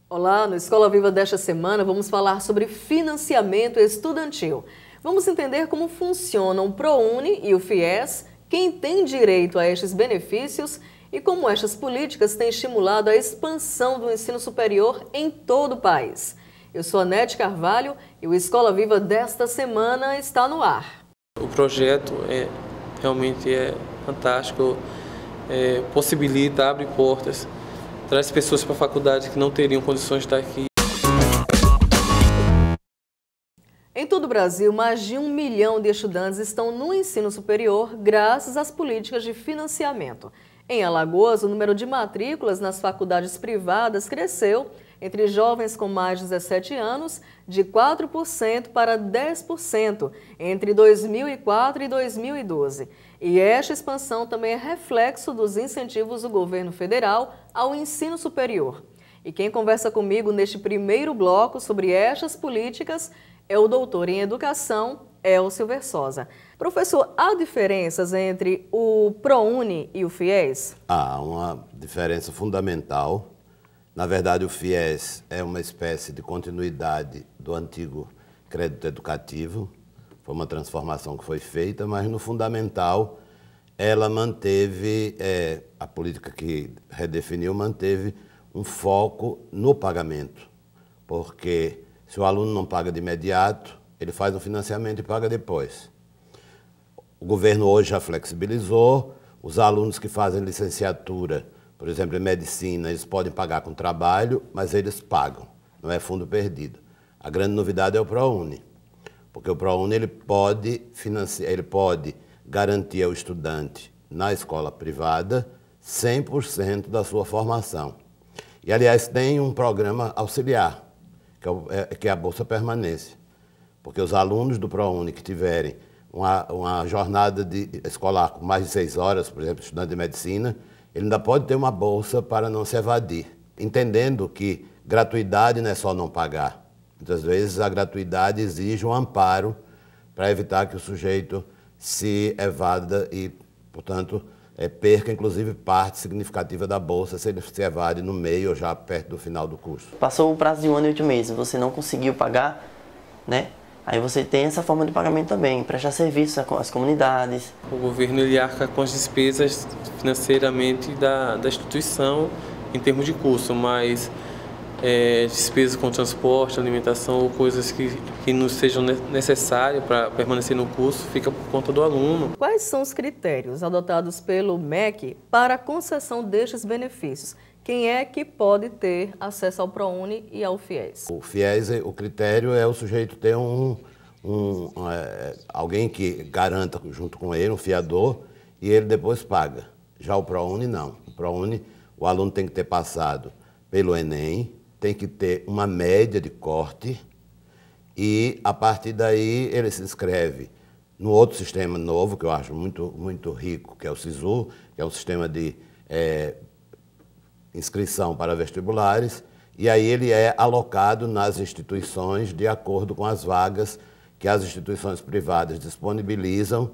Olá, no Escola Viva desta semana vamos falar sobre financiamento estudantil. Vamos entender como funcionam o ProUni e o FIES, quem tem direito a estes benefícios e como estas políticas têm estimulado a expansão do ensino superior em todo o país. Eu sou Anete Carvalho e o Escola Viva desta semana está no ar. O projeto realmente é fantástico, possibilita, abre portas, traz pessoas para a faculdade que não teriam condições de estar aqui. Em todo o Brasil, mais de 1 milhão de estudantes estão no ensino superior graças às políticas de financiamento. Em Alagoas, o número de matrículas nas faculdades privadas cresceu entre jovens com mais de 17 anos de 4% para 10% entre 2004 e 2012. E esta expansão também é reflexo dos incentivos do governo federal ao ensino superior. E quem conversa comigo neste primeiro bloco sobre estas políticas é o doutor em Educação, Elcio Versosa. Professor, há diferenças entre o ProUni e o FIES? Há uma diferença fundamental. Na verdade, o FIES é uma espécie de continuidade do antigo crédito educativo. Foi uma transformação que foi feita, mas no fundamental ela manteve, a política que redefiniu manteve um foco no pagamento, porque se o aluno não paga de imediato, ele faz um financiamento e paga depois. O governo hoje já flexibilizou, os alunos que fazem licenciatura, por exemplo, em medicina, eles podem pagar com trabalho, mas eles pagam, não é fundo perdido. A grande novidade é o ProUni, porque o ProUni ele pode garantir ao estudante na escola privada 100% da sua formação. E, aliás, tem um programa auxiliar, que é a Bolsa Permanência, porque os alunos do ProUni que tiverem uma jornada escolar com mais de 6 horas, por exemplo, estudante de medicina, ele ainda pode ter uma bolsa para não se evadir, entendendo que gratuidade não é só não pagar. Muitas vezes a gratuidade exige um amparo para evitar que o sujeito se evada e, portanto, perca inclusive parte significativa da bolsa se ele se evade no meio ou já perto do final do curso. Passou o prazo de 1 ano e 8 meses, você não conseguiu pagar, né? Aí você tem essa forma de pagamento também, prestar serviços às comunidades. O governo ele arca com as despesas financeiramente da instituição em termos de custo, mas despesas com transporte, alimentação ou coisas que não sejam necessárias para permanecer no curso fica por conta do aluno. Quais são os critérios adotados pelo MEC para a concessão destes benefícios? Quem é que pode ter acesso ao ProUni e ao FIES? O FIES, o critério é o sujeito ter alguém que garanta junto com ele, um fiador, e ele depois paga. Já o ProUni não. O ProUni, o aluno tem que ter passado pelo Enem, tem que ter uma média de corte e, a partir daí, ele se inscreve no outro sistema novo, que eu acho muito, muito rico, que é o SISU, que é um sistema de inscrição para vestibulares, e aí ele é alocado nas instituições de acordo com as vagas que as instituições privadas disponibilizam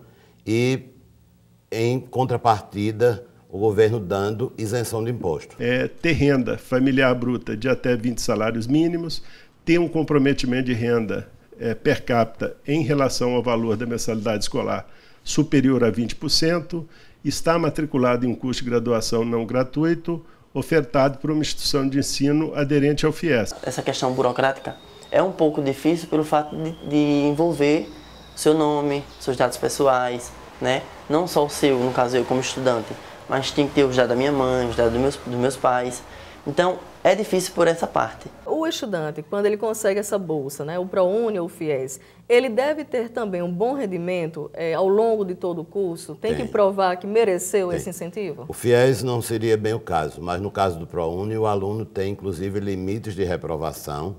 e, em contrapartida, o governo dando isenção de imposto. Ter renda familiar bruta de até 20 salários mínimos, ter um comprometimento de renda per capita em relação ao valor da mensalidade escolar superior a 20%, estar matriculado em um curso de graduação não gratuito, ofertado por uma instituição de ensino aderente ao FIES. Essa questão burocrática é um pouco difícil pelo fato de envolver seu nome, seus dados pessoais, né? Não só o seu, no caso eu como estudante, mas tem que ter os dados da minha mãe, os dados dos meus pais. Então, é difícil por essa parte. O estudante, quando ele consegue essa bolsa, né, o ProUni ou o FIES, ele deve ter também um bom rendimento ao longo de todo o curso? Tem que provar que mereceu esse incentivo? O FIES não seria bem o caso, mas no caso do ProUni, o aluno tem, inclusive, limites de reprovação.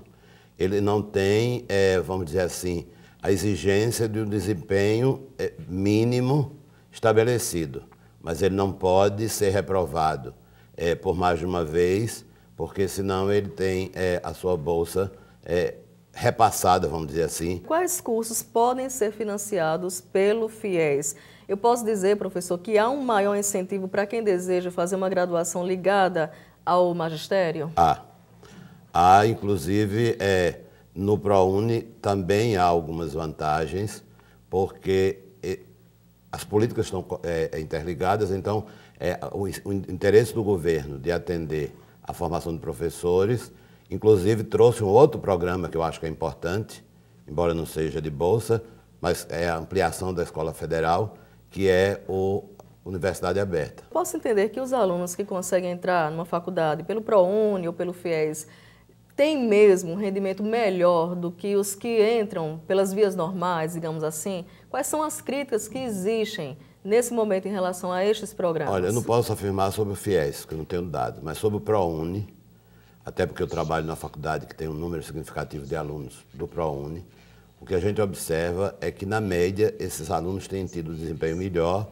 Ele não tem, vamos dizer assim, a exigência de um desempenho mínimo estabelecido, mas ele não pode ser reprovado por mais de uma vez, porque senão ele tem a sua bolsa repassada, vamos dizer assim. Quais cursos podem ser financiados pelo FIES? Eu posso dizer, professor, que há um maior incentivo para quem deseja fazer uma graduação ligada ao magistério? Há, inclusive, no ProUni também há algumas vantagens, porque as políticas estão interligadas, então o interesse do governo de atender a formação de professores, inclusive trouxe um outro programa que eu acho que é importante, embora não seja de bolsa, mas é a ampliação da Escola Federal, que é o Universidade Aberta. Posso entender que os alunos que conseguem entrar numa faculdade pelo ProUni ou pelo FIES têm mesmo um rendimento melhor do que os que entram pelas vias normais, digamos assim? Quais são as críticas que existem nesse momento em relação a estes programas? Olha, eu não posso afirmar sobre o FIES, porque eu não tenho dados, mas sobre o ProUni, até porque eu trabalho na faculdade que tem um número significativo de alunos do ProUni, o que a gente observa é que, na média, esses alunos têm tido um desempenho melhor,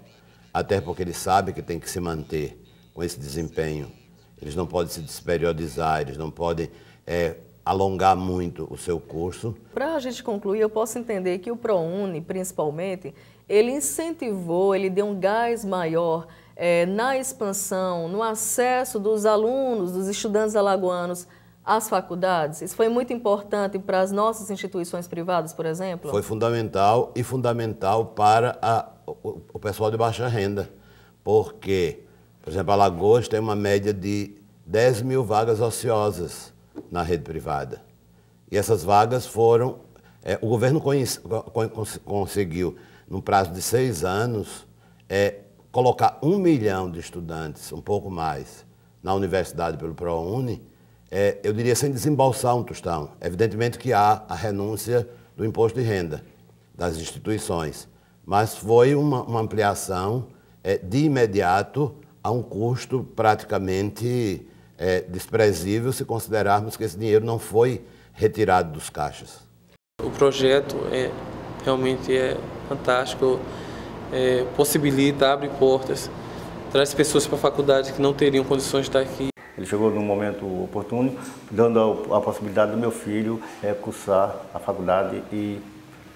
até porque eles sabem que tem que se manter com esse desempenho. Eles não podem se desperiodizar, eles não podem alongar muito o seu curso. Para a gente concluir, eu posso entender que o ProUni, principalmente, ele incentivou, ele deu um gás maior na expansão, no acesso dos alunos, dos estudantes alagoanos às faculdades. Isso foi muito importante para as nossas instituições privadas, por exemplo? Foi fundamental e fundamental para o pessoal de baixa renda, porque, por exemplo, Alagoas tem uma média de 10 mil vagas ociosas na rede privada. E essas vagas foram... o governo conseguiu, num prazo de 6 anos, colocar 1 milhão de estudantes, um pouco mais, na universidade pelo ProUni, eu diria sem desembolsar um tostão. Evidentemente que há a renúncia do imposto de renda das instituições, mas foi uma ampliação de imediato a um custo praticamente desprezível se considerarmos que esse dinheiro não foi retirado dos caixas. O projeto realmente é fantástico, possibilita, abre portas, traz pessoas para a faculdade que não teriam condições de estar aqui. Ele chegou num momento oportuno, dando a possibilidade do meu filho cursar a faculdade e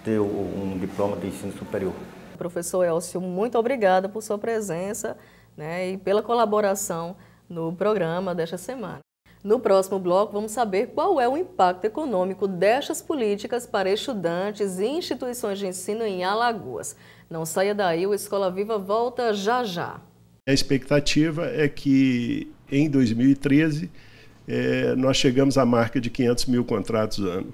ter um diploma de ensino superior. Professor Elcio, muito obrigada por sua presença, né, e pela colaboração no programa desta semana. No próximo bloco, vamos saber qual é o impacto econômico destas políticas para estudantes e instituições de ensino em Alagoas. Não saia daí, o Escola Viva volta já já. A expectativa é que em 2013 nós chegamos à marca de 500 mil contratos ano.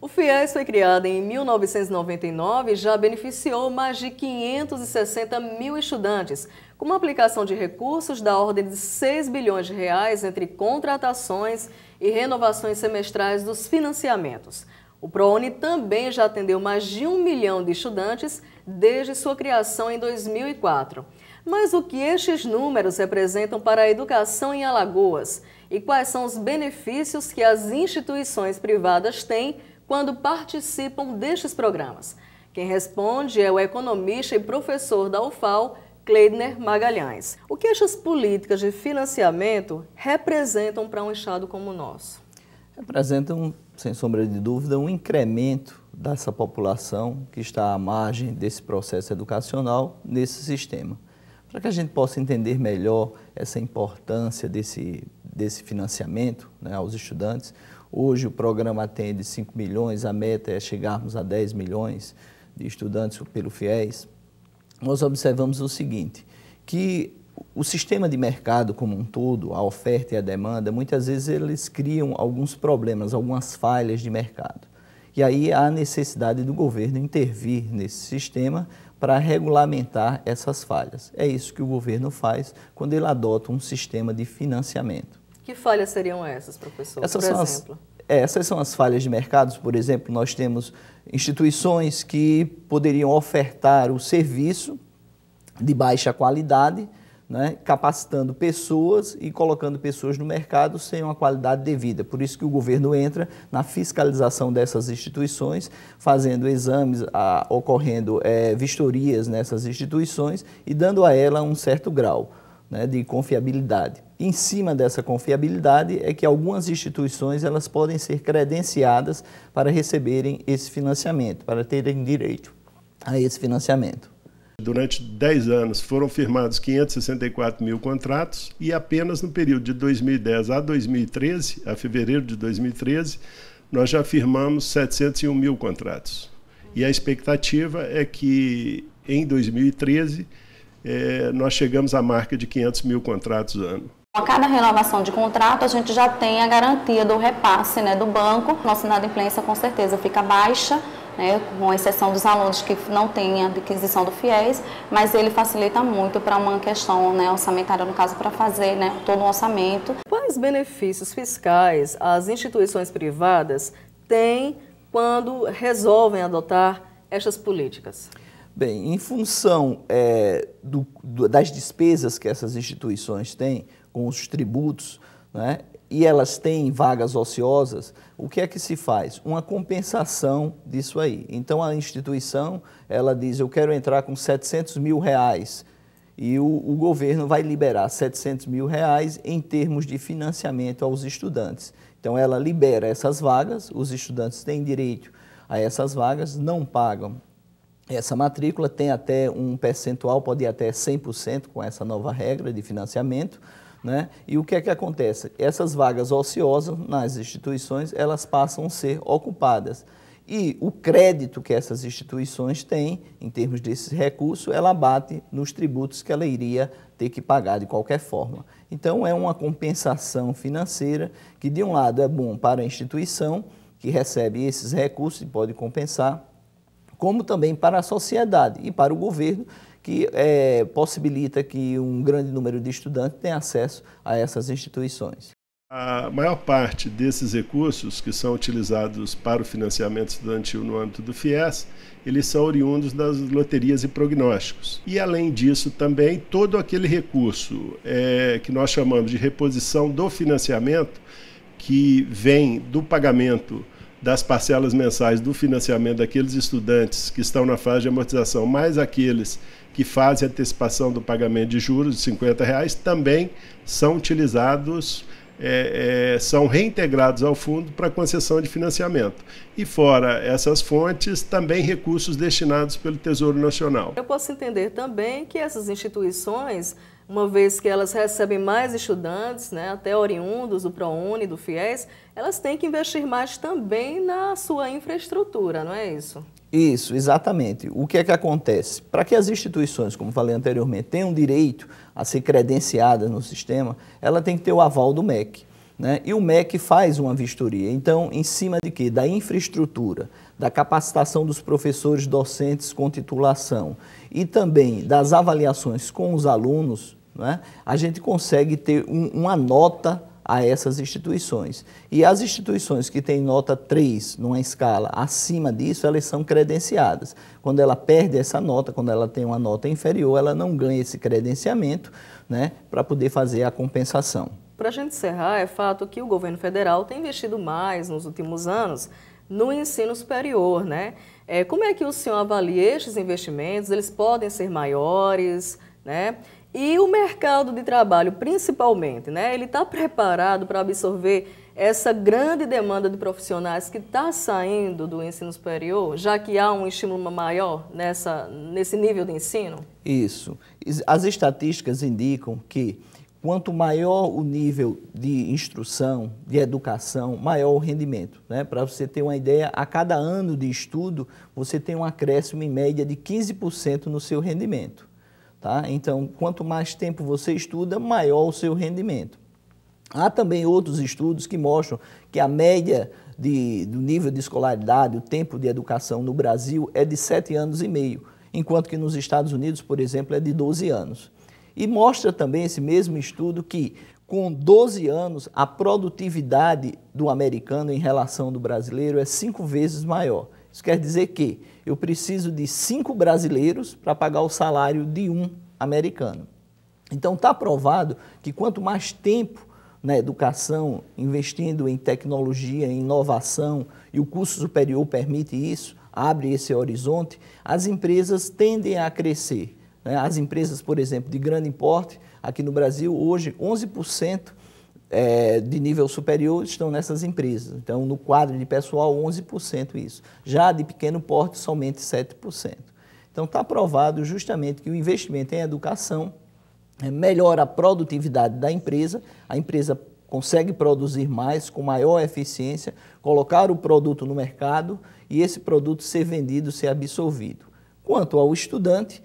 O FIES foi criado em 1999 e já beneficiou mais de 560 mil estudantes, com uma aplicação de recursos da ordem de 6 bilhões de reais entre contratações e renovações semestrais dos financiamentos. O ProUni também já atendeu mais de 1 milhão de estudantes desde sua criação em 2004. Mas o que estes números representam para a educação em Alagoas? E quais são os benefícios que as instituições privadas têm quando participam destes programas? Quem responde é o economista e professor da UFAL, Cleidner Magalhães. O que estas políticas de financiamento representam para um estado como o nosso? Representam, sem sombra de dúvida, um incremento dessa população que está à margem desse processo educacional nesse sistema. Para que a gente possa entender melhor essa importância desse financiamento, né, aos estudantes, hoje o programa atende 5 milhões, a meta é chegarmos a 10 milhões de estudantes pelo FIES. Nós observamos o seguinte, que o sistema de mercado como um todo, a oferta e a demanda, muitas vezes eles criam alguns problemas, algumas falhas de mercado. E aí há a necessidade do governo intervir nesse sistema para regulamentar essas falhas. É isso que o governo faz quando ele adota um sistema de financiamento. Que falhas seriam essas, professor, por exemplo? Essas são as falhas de mercado. Por exemplo, nós temos instituições que poderiam ofertar o serviço de baixa qualidade, né, capacitando pessoas e colocando pessoas no mercado sem uma qualidade devida. Por isso que o governo entra na fiscalização dessas instituições, fazendo exames, ocorrendo vistorias nessas instituições e dando a ela um certo grau, né, de confiabilidade. Em cima dessa confiabilidade é que algumas instituições elas podem ser credenciadas para receberem esse financiamento, para terem direito a esse financiamento. Durante 10 anos foram firmados 564 mil contratos e apenas no período de 2010 a 2013, a fevereiro de 2013, nós já firmamos 701 mil contratos. E a expectativa é que em 2013 nós chegamos à marca de 500 mil contratos ano. A cada renovação de contrato, a gente já tem a garantia do repasse, né, do banco. Nossa inadimplência, com certeza, fica baixa, né, com exceção dos alunos que não têm a aquisição do FIES, mas ele facilita muito para uma questão, né, orçamentária, no caso, para fazer, né, todo o orçamento. Quais benefícios fiscais as instituições privadas têm quando resolvem adotar estas políticas? Bem, em função das despesas que essas instituições têm com os tributos, né, e elas têm vagas ociosas, o que é que se faz? Uma compensação disso aí. Então, a instituição, ela diz, eu quero entrar com 700 mil reais, e o governo vai liberar 700 mil reais em termos de financiamento aos estudantes. Então, ela libera essas vagas, os estudantes têm direito a essas vagas, não pagam essa matrícula, tem até um percentual, pode ir até 100% com essa nova regra de financiamento, né? E o que é que acontece? Essas vagas ociosas nas instituições, elas passam a ser ocupadas. E o crédito que essas instituições têm, em termos desses recursos, ela bate nos tributos que ela iria ter que pagar de qualquer forma. Então, é uma compensação financeira que, de um lado, é bom para a instituição, que recebe esses recursos e pode compensar, como também para a sociedade e para o governo, que possibilita que um grande número de estudantes tenha acesso a essas instituições. A maior parte desses recursos que são utilizados para o financiamento estudantil no âmbito do FIES, eles são oriundos das loterias e prognósticos. E, além disso, também todo aquele recurso que nós chamamos de reposição do financiamento, que vem do pagamento das parcelas mensais do financiamento daqueles estudantes que estão na fase de amortização, mais aqueles que fazem antecipação do pagamento de juros de R$50, também são utilizados, são reintegrados ao fundo para concessão de financiamento. E fora essas fontes, também recursos destinados pelo Tesouro Nacional. Eu posso entender também que essas instituições, uma vez que elas recebem mais estudantes, né, até oriundos do ProUni, do FIES, elas têm que investir mais também na sua infraestrutura, não é isso? Isso, exatamente. O que é que acontece? Para que as instituições, como falei anteriormente, tenham direito a ser credenciadas no sistema, ela tem que ter o aval do MEC, né? E o MEC faz uma vistoria. Então, em cima de quê? Da infraestrutura, da capacitação dos professores docentes com titulação e também das avaliações com os alunos, né? A gente consegue ter uma nota a essas instituições. E as instituições que têm nota 3 numa escala acima disso, elas são credenciadas. Quando ela perde essa nota, quando ela tem uma nota inferior, ela não ganha esse credenciamento, né, para poder fazer a compensação. Para a gente encerrar, é fato que o governo federal tem investido mais nos últimos anos no ensino superior, né? Como é que o senhor avalia estes investimentos? Eles podem ser maiores, né? E o mercado de trabalho, principalmente, né? Ele está preparado para absorver essa grande demanda de profissionais que está saindo do ensino superior, já que há um estímulo maior nesse nível de ensino? Isso. As estatísticas indicam que quanto maior o nível de instrução, de educação, maior o rendimento, né? Para você ter uma ideia, a cada ano de estudo, você tem um acréscimo em média de 15% no seu rendimento. Tá? Então, quanto mais tempo você estuda, maior o seu rendimento. Há também outros estudos que mostram que a média do nível de escolaridade, o tempo de educação no Brasil é de 7 anos e meio, enquanto que nos Estados Unidos, por exemplo, é de 12 anos. E mostra também esse mesmo estudo que, com 12 anos, a produtividade do americano em relação do brasileiro é 5 vezes maior. Isso quer dizer que eu preciso de 5 brasileiros para pagar o salário de um americano. Então está provado que quanto mais tempo na educação, investindo em tecnologia, em inovação, e o curso superior permite isso, abre esse horizonte, as empresas tendem a crescer. As empresas, por exemplo, de grande porte, aqui no Brasil, hoje, 11% de nível superior estão nessas empresas. Então, no quadro de pessoal, 11% isso. Já de pequeno porte, somente 7%. Então, está provado justamente que o investimento em educação melhora a produtividade da empresa, a empresa consegue produzir mais, com maior eficiência, colocar o produto no mercado e esse produto ser vendido, ser absorvido. Quanto ao estudante,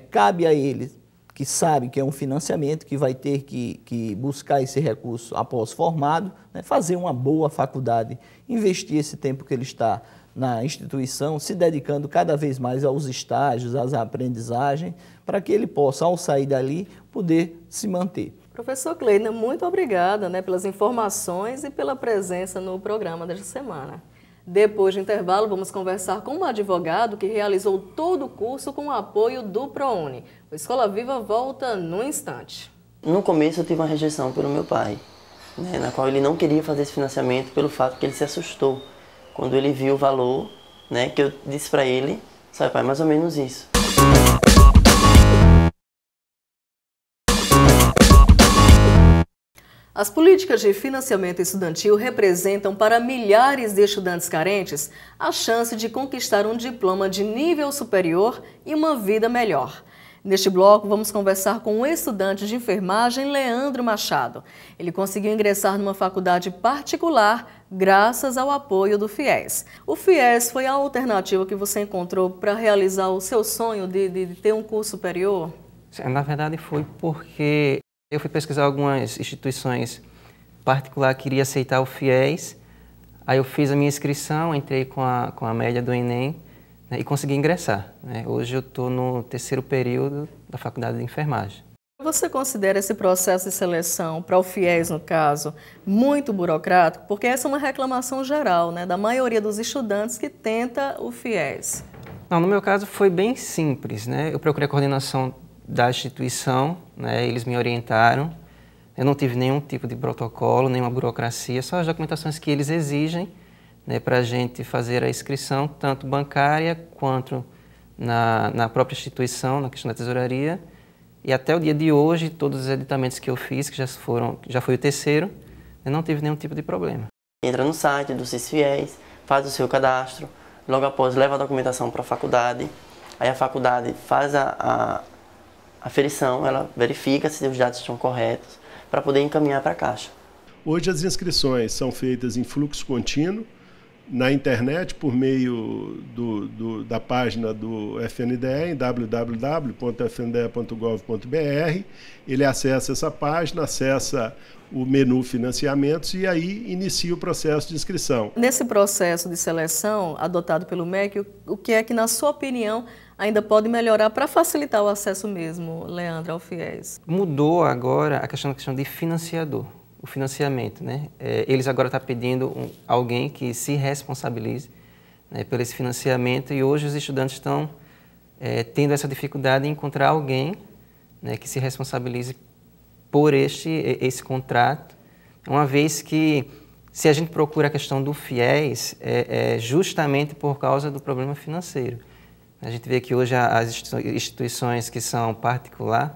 cabe a ele, que sabe que é um financiamento, que vai ter que buscar esse recurso após formado, fazer uma boa faculdade, investir esse tempo que ele está na instituição, se dedicando cada vez mais aos estágios, às aprendizagens, para que ele possa, ao sair dali, poder se manter. Professor Cleidner, muito obrigada pelas informações e pela presença no programa desta semana. Depois do intervalo, vamos conversar com um advogado que realizou todo o curso com o apoio do ProUni. O Escola Viva volta no instante. No começo eu tive uma rejeição pelo meu pai, na qual ele não queria fazer esse financiamento pelo fato que ele se assustou quando ele viu o valor, que eu disse para ele, sabe pai, mais ou menos isso. As políticas de financiamento estudantil representam para milhares de estudantes carentes a chance de conquistar um diploma de nível superior e uma vida melhor. Neste bloco, vamos conversar com o estudante de enfermagem Leandro Machado. Ele conseguiu ingressar numa faculdade particular graças ao apoio do FIES. O FIES foi a alternativa que você encontrou para realizar o seu sonho de ter um curso superior? Na verdade, foi porque eu fui pesquisar algumas instituições particulares que iriam aceitar o FIES. Aí eu fiz a minha inscrição, entrei com a média do Enem, e consegui ingressar. Hoje eu estou no terceiro período da faculdade de enfermagem. Você considera esse processo de seleção, para o FIES no caso, muito burocrático? Porque essa é uma reclamação geral, da maioria dos estudantes que tenta o FIES. Não, no meu caso foi bem simples. Eu procurei a coordenação da instituição, eles me orientaram. Eu não tive nenhum tipo de protocolo, nenhuma burocracia, só as documentações que eles exigem para a gente fazer a inscrição, tanto bancária quanto na própria instituição, na questão da tesouraria. E até o dia de hoje, todos os editamentos que eu fiz, que já foi o terceiro, eu não tive nenhum tipo de problema. Entra no site do CIS-FIES, faz o seu cadastro, logo após leva a documentação para a faculdade, aí a faculdade faz a aferição, ela verifica se os dados estão corretos, para poder encaminhar para a Caixa. Hoje as inscrições são feitas em fluxo contínuo, na internet, por meio da página do FNDE, em www.fnde.gov.br. Ele acessa essa página, acessa o menu financiamentos e aí inicia o processo de inscrição. Nesse processo de seleção adotado pelo MEC, o que é que, na sua opinião, ainda pode melhorar para facilitar o acesso mesmo, Leandro, ao FIES? Mudou agora a questão de financiador. O financiamento, eles agora estão pedindo alguém que se responsabilize por esse financiamento e hoje os estudantes estão tendo essa dificuldade em encontrar alguém que se responsabilize por esse contrato, uma vez que se a gente procura a questão do FIES é justamente por causa do problema financeiro. A gente vê que hoje as instituições que são particulares,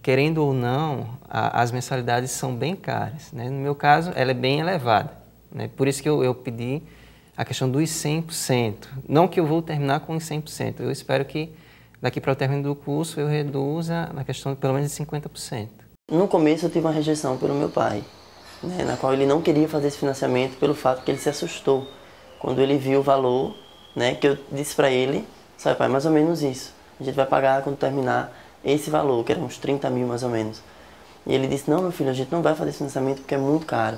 querendo ou não, as mensalidades são bem caras. No meu caso, ela é bem elevada. Por isso que eu pedi a questão dos 100%. Não que eu vou terminar com os 100%. Eu espero que daqui para o término do curso eu reduza na questão de pelo menos 50%. No começo eu tive uma rejeição pelo meu pai, na qual ele não queria fazer esse financiamento pelo fato que ele se assustou quando ele viu o valor, que eu disse para ele, sabe pai, mais ou menos isso. A gente vai pagar quando terminar esse valor, que era uns 30 mil mais ou menos. E ele disse, não meu filho, a gente não vai fazer esse financiamento porque é muito caro.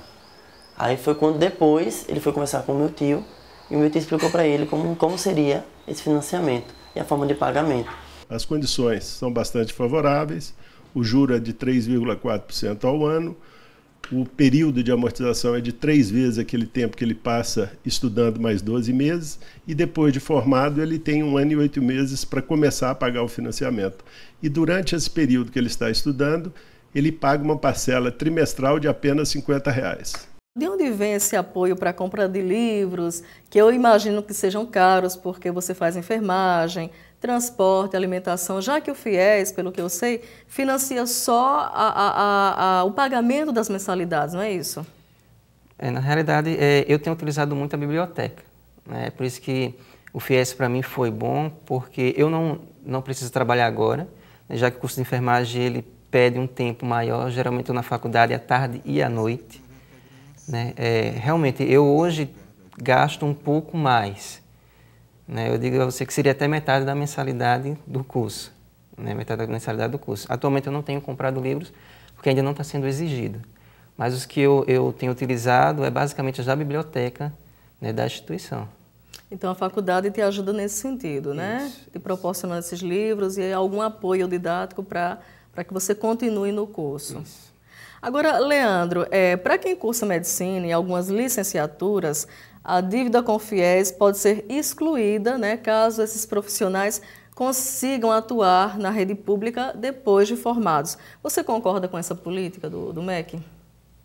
Aí foi quando depois ele foi conversar com o meu tio, e o meu tio explicou para ele como seria esse financiamento e a forma de pagamento. As condições são bastante favoráveis, o juro é de 3,4% ao ano, o período de amortização é de 3 vezes aquele tempo que ele passa estudando mais 12 meses, e depois de formado ele tem 1 ano e 8 meses para começar a pagar o financiamento. E durante esse período que ele está estudando, ele paga uma parcela trimestral de apenas R$50. De onde vem esse apoio para a compra de livros, que eu imagino que sejam caros, porque você faz enfermagem, transporte, alimentação, já que o FIES, pelo que eu sei, financia só o pagamento das mensalidades, não é isso? Na realidade, eu tenho utilizado muito a biblioteca. Né? Por isso que o FIES para mim foi bom, porque eu não preciso trabalhar agora, né? Já que o curso de enfermagem ele pede um tempo maior, geralmente eu na faculdade à tarde e à noite. Né? Realmente, eu hoje gasto um pouco mais. Eu digo a você que seria até metade da mensalidade do curso. Né? Metade da mensalidade do curso. Atualmente eu não tenho comprado livros, porque ainda não está sendo exigido. Mas os que eu tenho utilizado é basicamente da biblioteca, né, da instituição. Então a faculdade te ajuda nesse sentido, né? Isso. Te proporciona esses livros e algum apoio didático para que você continue no curso. Isso. Agora, Leandro, para quem cursa medicina e algumas licenciaturas, a dívida com o FIES pode ser excluída, né, caso esses profissionais consigam atuar na rede pública depois de formados. Você concorda com essa política do MEC?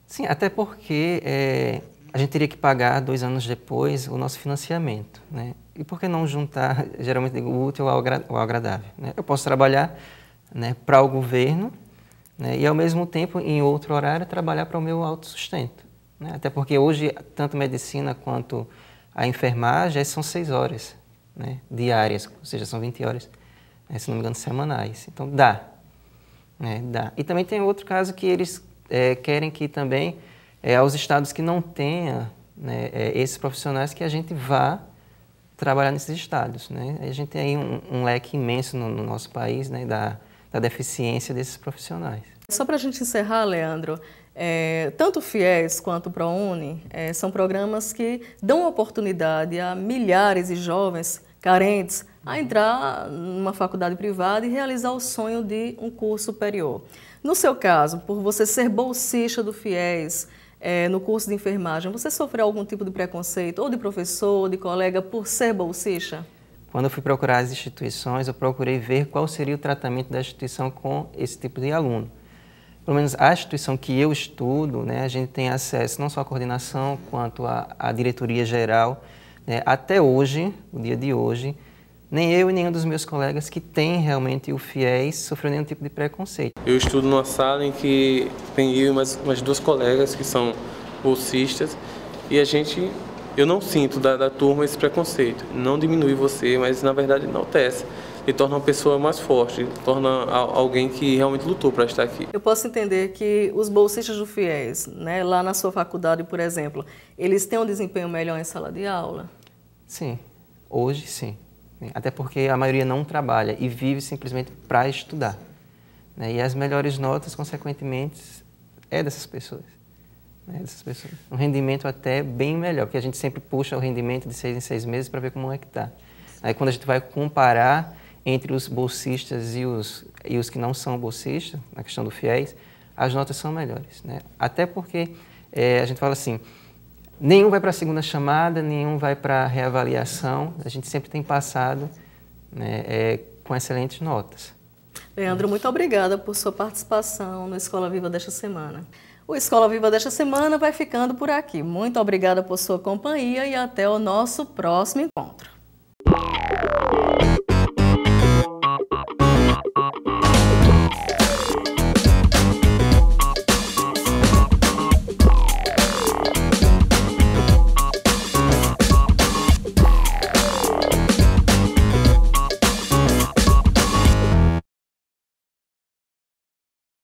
Sim, até porque a gente teria que pagar 2 anos depois o nosso financiamento. Né? E por que não juntar, geralmente digo, o útil ao agradável? Né? Eu posso trabalhar, né, para o governo, né, e ao mesmo tempo, em outro horário, trabalhar para o meu autossustento. Né? Até porque hoje, tanto medicina quanto a enfermagem são 6 horas, né, diárias, ou seja, são 20 horas, né, se não me engano, semanais. Então, dá. Né, dá. E também tem outro caso que eles querem que também, aos estados que não tenham, né, esses profissionais, que a gente vá trabalhar nesses estados. Né? A gente tem aí um leque imenso no nosso país, né, da deficiência desses profissionais. Só para a gente encerrar, Leandro, tanto o FIES quanto o ProUni são programas que dão oportunidade a milhares de jovens carentes a entrar numa faculdade privada e realizar o sonho de um curso superior. No seu caso, por você ser bolsista do FIES no curso de enfermagem, você sofreu algum tipo de preconceito, ou de professor, ou de colega, por ser bolsista? Quando eu fui procurar as instituições, eu procurei ver qual seria o tratamento da instituição com esse tipo de aluno. Pelo menos a instituição que eu estudo, né, a gente tem acesso não só à coordenação, quanto à diretoria geral. Né? Até hoje, o dia de hoje, nem eu e nenhum dos meus colegas que tem realmente o FIES sofreu nenhum tipo de preconceito. Eu estudo numa sala em que tem eu e mais 2 colegas que são bolsistas, e eu não sinto da turma esse preconceito. Não diminui você, mas na verdade enaltece. E torna uma pessoa mais forte, torna alguém que realmente lutou para estar aqui. Eu posso entender que os bolsistas do FIES, né, lá na sua faculdade, por exemplo, eles têm um desempenho melhor em sala de aula? Sim, hoje sim. Até porque a maioria não trabalha e vive simplesmente para estudar. Né? E as melhores notas, consequentemente, dessas pessoas. Um rendimento até bem melhor, porque a gente sempre puxa o rendimento de 6 em 6 meses para ver como é que está. Aí quando a gente vai comparar entre os bolsistas e os que não são bolsistas, na questão do FIES, as notas são melhores. Né? Até porque a gente fala assim, nenhum vai para a segunda chamada, nenhum vai para a reavaliação, a gente sempre tem passado, né, com excelentes notas. Leandro, muito obrigada por sua participação no Escola Viva desta semana. O Escola Viva desta semana vai ficando por aqui. Muito obrigada por sua companhia e até o nosso próximo encontro.